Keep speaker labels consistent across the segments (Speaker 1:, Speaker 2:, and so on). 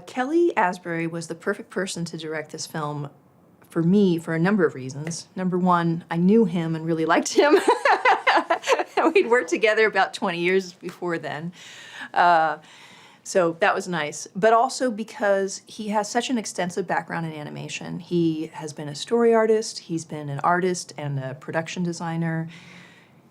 Speaker 1: Kelly Asbury was the perfect person to direct this film for me for a number of reasons. Number one, I knew him and really liked him. We'd worked together about 20 years before then. So that was nice. But also because he has such an extensive background in animation. He has been a story artist, he's been an artist and a production designer.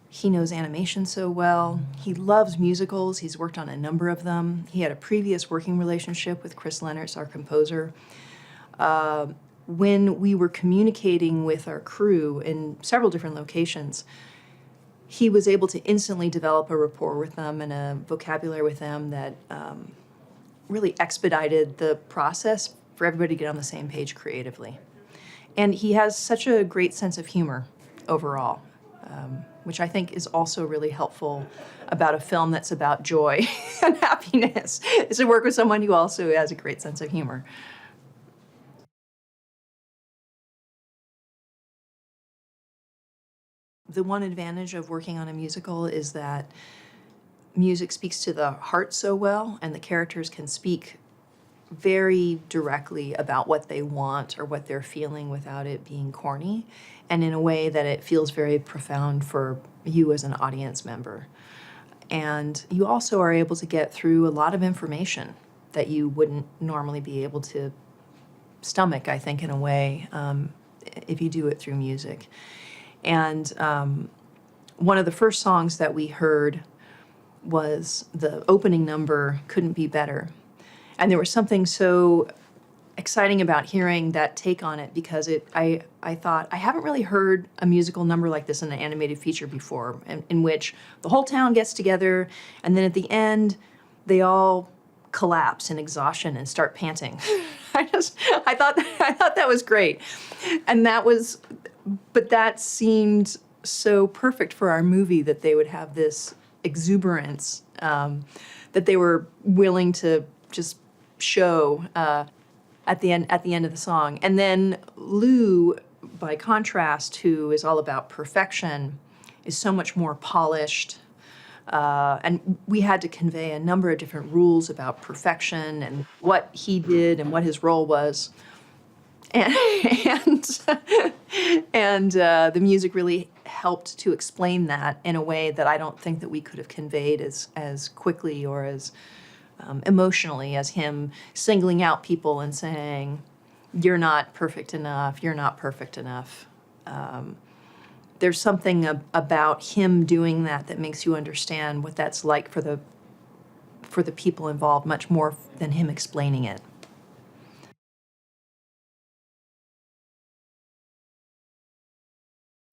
Speaker 1: He knows animation so well. He loves musicals. He's worked on a number of them. He had a previous working relationship with Chris Lennertz, our composer. When we were communicating with our crew in several different locations, he was able to instantly develop a rapport with them and a vocabulary with them that really expedited the process for everybody to get on the same page creatively. And he has such a great sense of humor overall. Which I think is also really helpful about a film that's about joy and happiness, is to work with someone who also has a great sense of humor. The one advantage of working on a musical is that music speaks to the heart so well, and the characters can speak very directly about what they want or what they're feeling without it being corny, and in a way that it feels very profound for you as an audience member. And you also are able to get through a lot of information that you wouldn't normally be able to stomach, I think, in a way, if you do it through music. And one of the first songs that we heard was the opening number, Couldn't Be Better. And there was something so exciting about hearing that take on it, because I thought, I haven't really heard a musical number like this in an animated feature before, in which the whole town gets together, and then at the end, they all collapse in exhaustion and start panting. I thought that was great. And but that seemed so perfect for our movie, that they would have this exuberance, that they were willing to just show at the end of the song. And then Lou, by contrast, who is all about perfection, is so much more polished. And we had to convey a number of different rules about perfection and what he did and what his role was. And the music really helped to explain that in a way that I don't think that we could have conveyed as quickly or as emotionally as him singling out people and saying, you're not perfect enough, you're not perfect enough. There's something about him doing that makes you understand what that's like for the people involved, much more than him explaining it.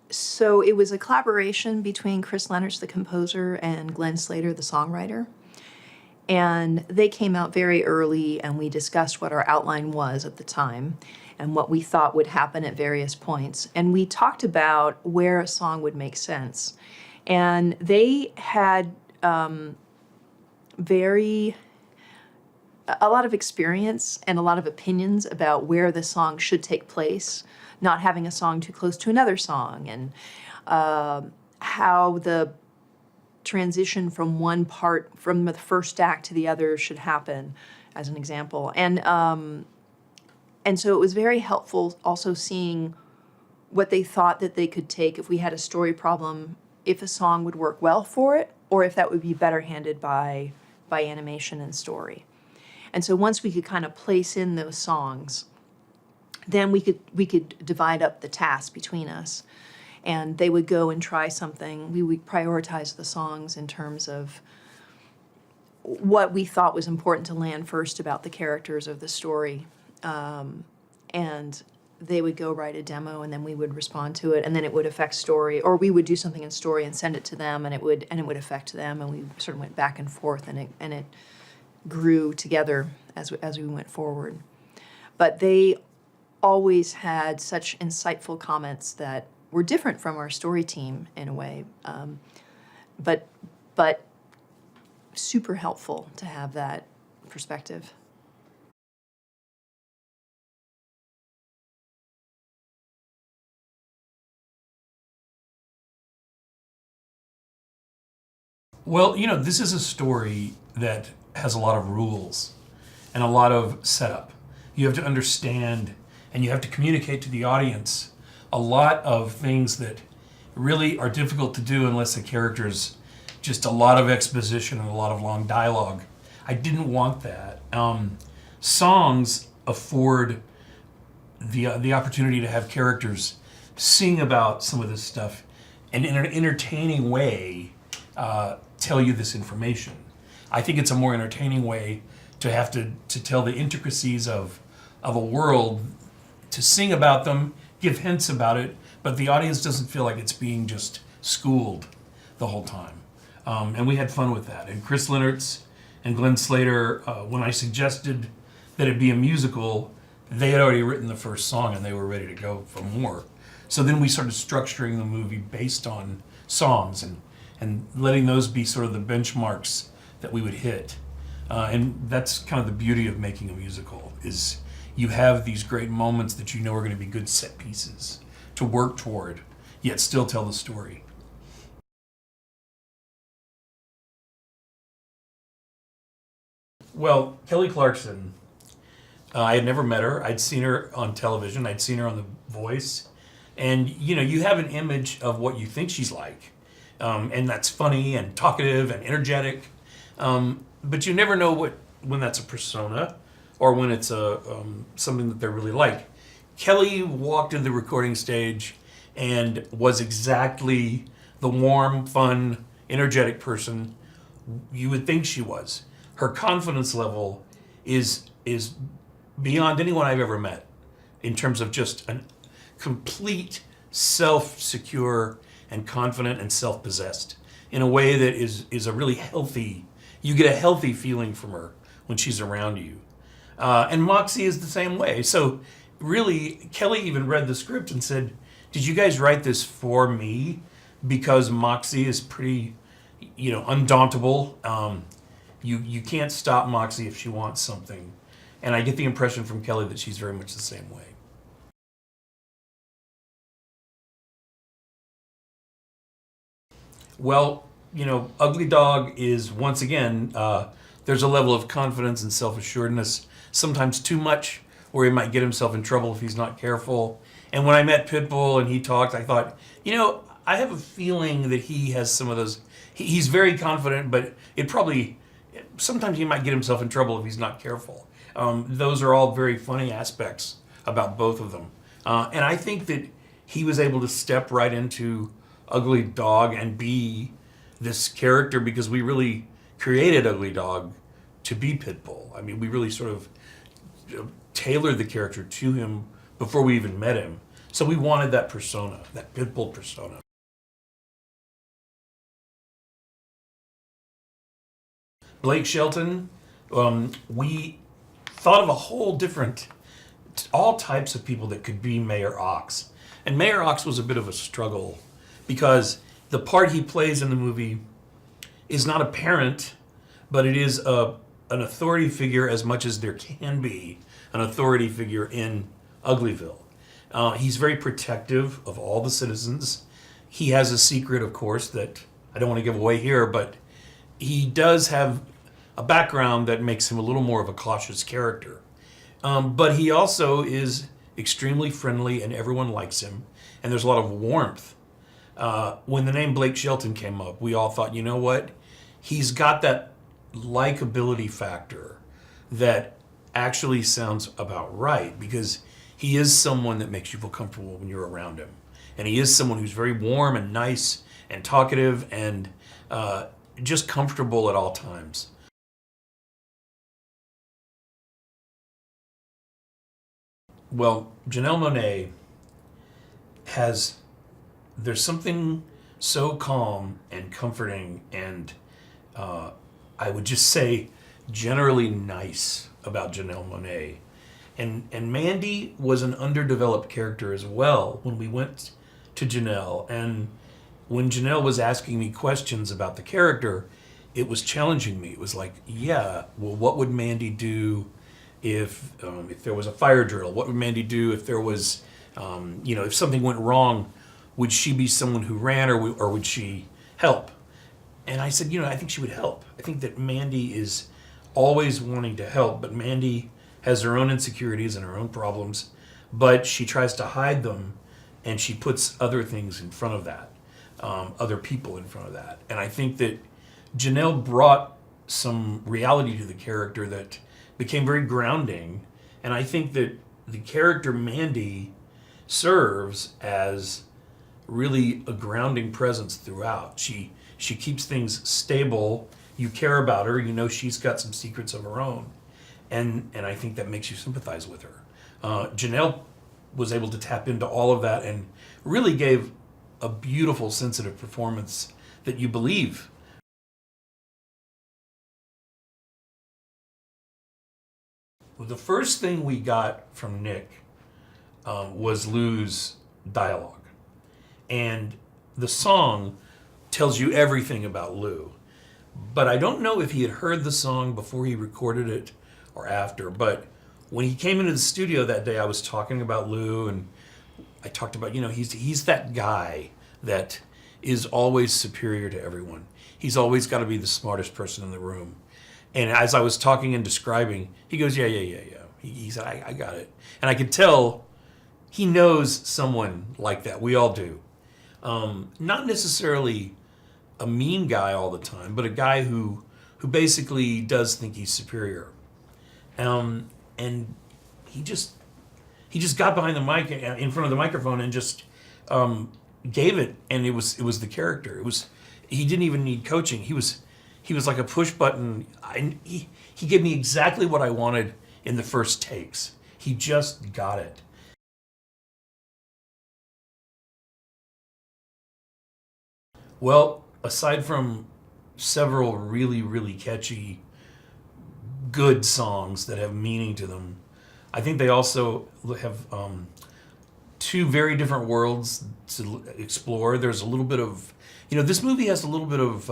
Speaker 1: So it was a collaboration between Chris Lennertz, the composer, and Glenn Slater, the songwriter. And they came out very early, and we discussed what our outline was at the time and what we thought would happen at various points. And we talked about where a song would make sense. And they had a lot of experience and a lot of opinions about where the song should take place, not having a song too close to another song, and how the transition from one part, from the first act to the other, should happen, as an example. And so it was very helpful also seeing what they thought that they could take if we had a story problem, if a song would work well for it, or if that would be better handled by animation and story. And so once we could kind of place in those songs, then we could divide up the task between us. And they would go and try something. We would prioritize the songs in terms of what we thought was important to land first about the characters of the story. And they would go write a demo, and then we would respond to it, and then it would affect story, or we would do something in story and send it to them, and it would affect them, and we sort of went back and forth, and it grew together as we went forward. But they always had such insightful comments that were different from our story team in a way, but super helpful to have that perspective.
Speaker 2: Well, this is a story that has a lot of rules. and a lot of setup. You have to understand and you have to communicate to the audience a lot of things that really are difficult to do unless the character's just a lot of exposition and a lot of long dialogue. I didn't want that. Songs afford the opportunity to have characters sing about some of this stuff and in an entertaining way tell you this information. I think it's a more entertaining way to have to tell the intricacies of a world, to sing about them, give hints about it, but the audience doesn't feel like it's being just schooled the whole time. And we had fun with that. And Chris Lennertz and Glenn Slater, when I suggested that it be a musical, they had already written the first song and they were ready to go for more. So then we started structuring the movie based on songs and letting those be sort of the benchmarks that we would hit. And that's kind of the beauty of making a musical, is you have these great moments that you know are going to be good set pieces to work toward, yet still tell the story. Well, Kelly Clarkson, I had never met her. I'd seen her on television. I'd seen her on The Voice. And, you know, you have an image of what you think she's like. And that's funny and talkative and energetic. But you never know when that's a persona or when it's something that they're really like. Kelly walked into the recording stage and was exactly the warm, fun, energetic person you would think she was. Her confidence level is beyond anyone I've ever met in terms of just a complete self-secure and confident and self-possessed in a way that is a really healthy, you get a healthy feeling from her when she's around you. And Moxy is the same way. So really, Kelly even read the script and said, did you guys write this for me? Because Moxy is pretty, undauntable. You can't stop Moxy if she wants something. And I get the impression from Kelly that she's very much the same way. Well, Ugly Dog is, once again, there's a level of confidence and self-assuredness, sometimes too much, where he might get himself in trouble if he's not careful. And when I met Pitbull and he talked, I thought, I have a feeling that he has some of those. He's very confident, but sometimes he might get himself in trouble if he's not careful. Those are all very funny aspects about both of them. And I think that he was able to step right into Ugly Dog and be this character because we really created Ugly Dog to be Pitbull. I mean, we really sort of tailored the character to him before we even met him. So we wanted that persona, that Pitbull persona. Blake Shelton, we thought of a whole different, all types of people that could be Mayor Ox. And Mayor Ox was a bit of a struggle because the part he plays in the movie is not a parent, but it is an authority figure as much as there can be an authority figure in Uglyville. He's very protective of all the citizens. He has a secret, of course, that I don't want to give away here, but he does have a background that makes him a little more of a cautious character. But he also is extremely friendly and everyone likes him. And there's a lot of warmth. When the name Blake Shelton came up, we all thought, you know what? He's got that likability factor that actually sounds about right because he is someone that makes you feel comfortable when you're around him. And he is someone who's very warm and nice and talkative and just comfortable at all times. Well, Janelle Monae there's something so calm and comforting and I would just say generally nice about Janelle Monae. And Mandy was an underdeveloped character as well when we went to Janelle. And when Janelle was asking me questions about the character, it was challenging me. It was like, yeah, well, what would Mandy do if there was a fire drill? What would Mandy do if there was, if something went wrong? Would she be someone who ran or would she help? And I said, I think she would help. I think that Mandy is always wanting to help, but Mandy has her own insecurities and her own problems, but she tries to hide them, and she puts other things in front of that, other people in front of that. And I think that Janelle brought some reality to the character that became very grounding, and I think that the character Mandy serves as really a grounding presence throughout. She keeps things stable. You care about her. You know she's got some secrets of her own, and I think that makes you sympathize with her. Janelle was able to tap into all of that and really gave a beautiful, sensitive performance that you believe. The first thing we got from Nick was Lou's dialogue. And the song tells you everything about Lou. But I don't know if he had heard the song before he recorded it or after. But when he came into the studio that day, I was talking about Lou, and I talked about, he's that guy that is always superior to everyone. He's always got to be the smartest person in the room. And as I was talking and describing, he goes, yeah. He said, I got it. And I could tell he knows someone like that. We all do. Not necessarily a mean guy all the time, but a guy who basically does think he's superior. And he just got behind the mic, in front of the microphone, and just gave it. And it was the character. He didn't even need coaching. He was like a push button. He gave me exactly what I wanted in the first takes. He just got it. Well, aside from several really, really catchy, good songs that have meaning to them, I think they also have two very different worlds to explore. There's a little bit of, this movie has a little bit of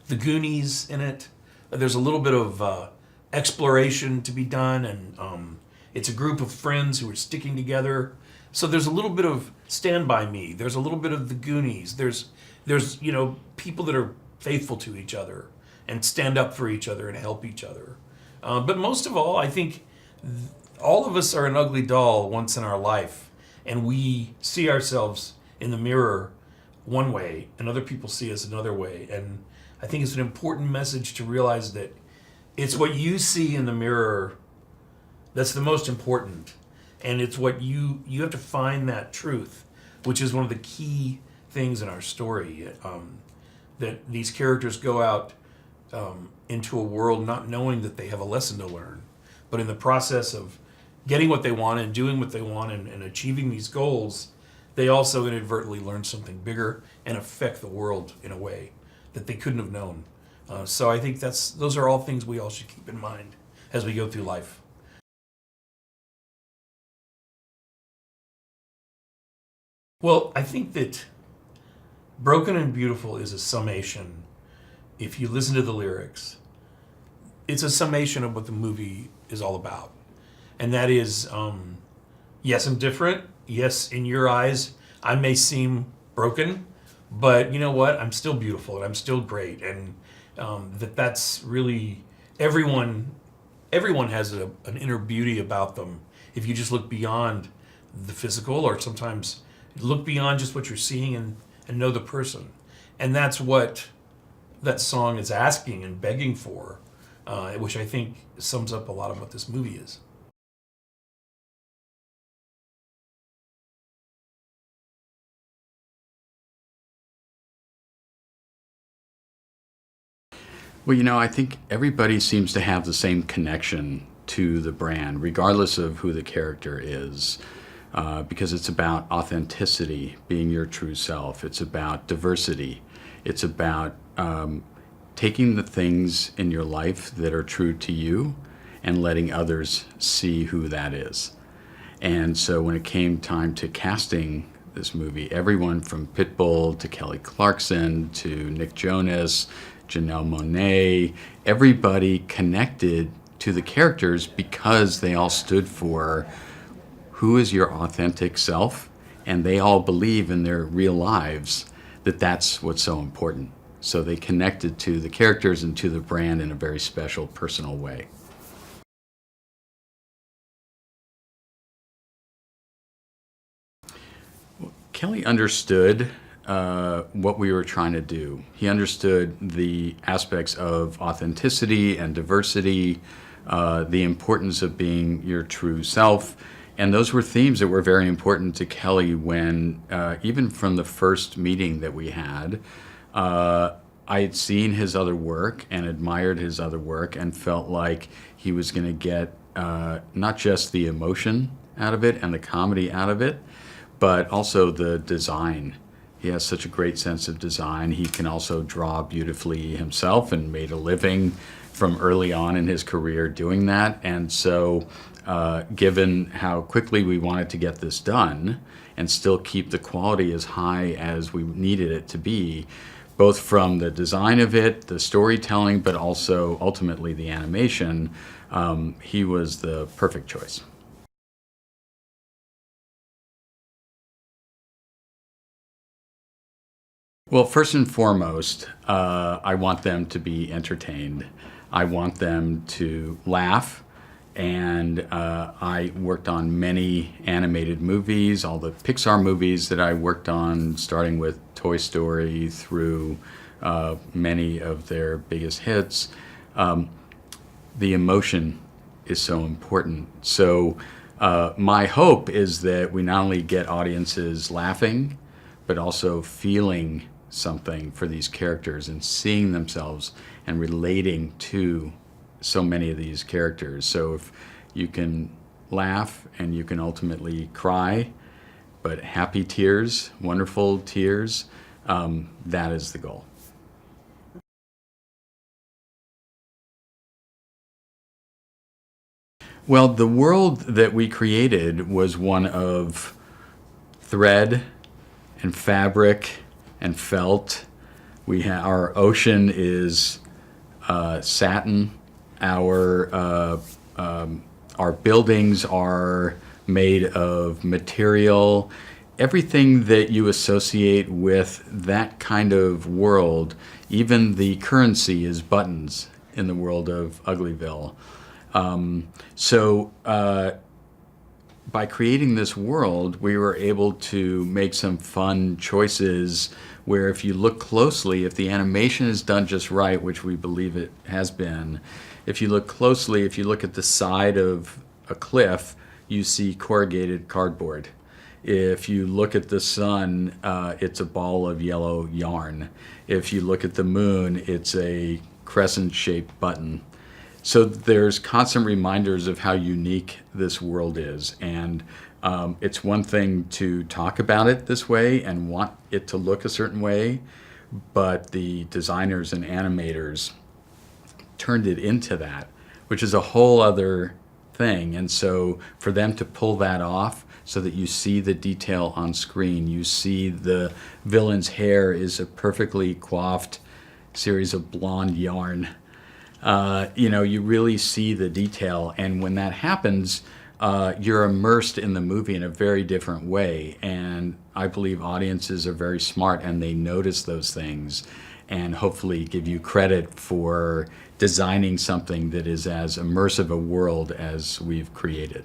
Speaker 2: the Goonies in it. There's a little bit of exploration to be done, and it's a group of friends who are sticking together. So there's a little bit of Stand By Me. There's a little bit of the Goonies. There's people that are faithful to each other and stand up for each other and help each other. But most of all, I think all of us are an ugly doll once in our life, and we see ourselves in the mirror one way, and other people see us another way. And I think it's an important message to realize that it's what you see in the mirror that's the most important. And it's what you have to find that truth, which is one of the key things in our story, that these characters go out into a world not knowing that they have a lesson to learn, but in the process of getting what they want and doing what they want and achieving these goals, they also inadvertently learn something bigger and affect the world in a way that they couldn't have known. So I think those are all things we all should keep in mind as we go through life. Well, I think that Broken and Beautiful is a summation. If you listen to the lyrics, it's a summation of what the movie is all about. And that is, yes, I'm different. Yes, in your eyes, I may seem broken, but you know what? I'm still beautiful and I'm still great. And that's really, everyone has an inner beauty about them. If you just look beyond the physical, or sometimes look beyond just what you're seeing and know the person. And that's what that song is asking and begging for, which I think sums up a lot of what this movie is.
Speaker 3: Well, I think everybody seems to have the same connection to the brand, regardless of who the character is, because it's about authenticity, being your true self. It's about diversity. It's about taking the things in your life that are true to you and letting others see who that is. And so when it came time to casting this movie, everyone from Pitbull to Kelly Clarkson to Nick Jonas, Janelle Monae, everybody connected to the characters because they all stood for who is your authentic self, and they all believe in their real lives that that's what's so important. So they connected to the characters and to the brand in a very special, personal way. Kelly understood what we were trying to do. He understood the aspects of authenticity and diversity, the importance of being your true self. And those were themes that were very important to Kelly when, even from the first meeting that we had, I had seen his other work and admired his other work and felt like he was going to get not just the emotion out of it and the comedy out of it, but also the design. He has such a great sense of design. He can also draw beautifully himself and made a living from early on in his career doing that. And so given how quickly we wanted to get this done and still keep the quality as high as we needed it to be, both from the design of it, the storytelling, but also ultimately the animation, he was the perfect choice. Well, first and foremost, I want them to be entertained. I want them to laugh. And I worked on many animated movies, all the Pixar movies that I worked on, starting with Toy Story through many of their biggest hits. The emotion is so important. So my hope is that we not only get audiences laughing, but also feeling something for these characters and seeing themselves and relating to so many of these characters. So if you can laugh and you can ultimately cry, but happy tears, wonderful tears, that is the goal. Well, the world that we created was one of thread and fabric and felt. Our ocean is satin. Our buildings are made of material. Everything that you associate with that kind of world, even the currency is buttons in the world of Uglyville. By creating this world, we were able to make some fun choices where if you look closely, if the animation is done just right, which we believe it has been, if you look closely, if you look at the side of a cliff, you see corrugated cardboard. If you look at the sun, it's a ball of yellow yarn. If you look at the moon, it's a crescent-shaped button. So there's constant reminders of how unique this world is. And it's one thing to talk about it this way and want it to look a certain way, but the designers and animators turned it into that, which is a whole other thing. And so for them to pull that off so that you see the detail on screen, you see the villain's hair is a perfectly coiffed series of blonde yarn. You really see the detail, and when that happens, you're immersed in the movie in a very different way. And I believe audiences are very smart and they notice those things and hopefully give you credit for designing something that is as immersive a world as we've created.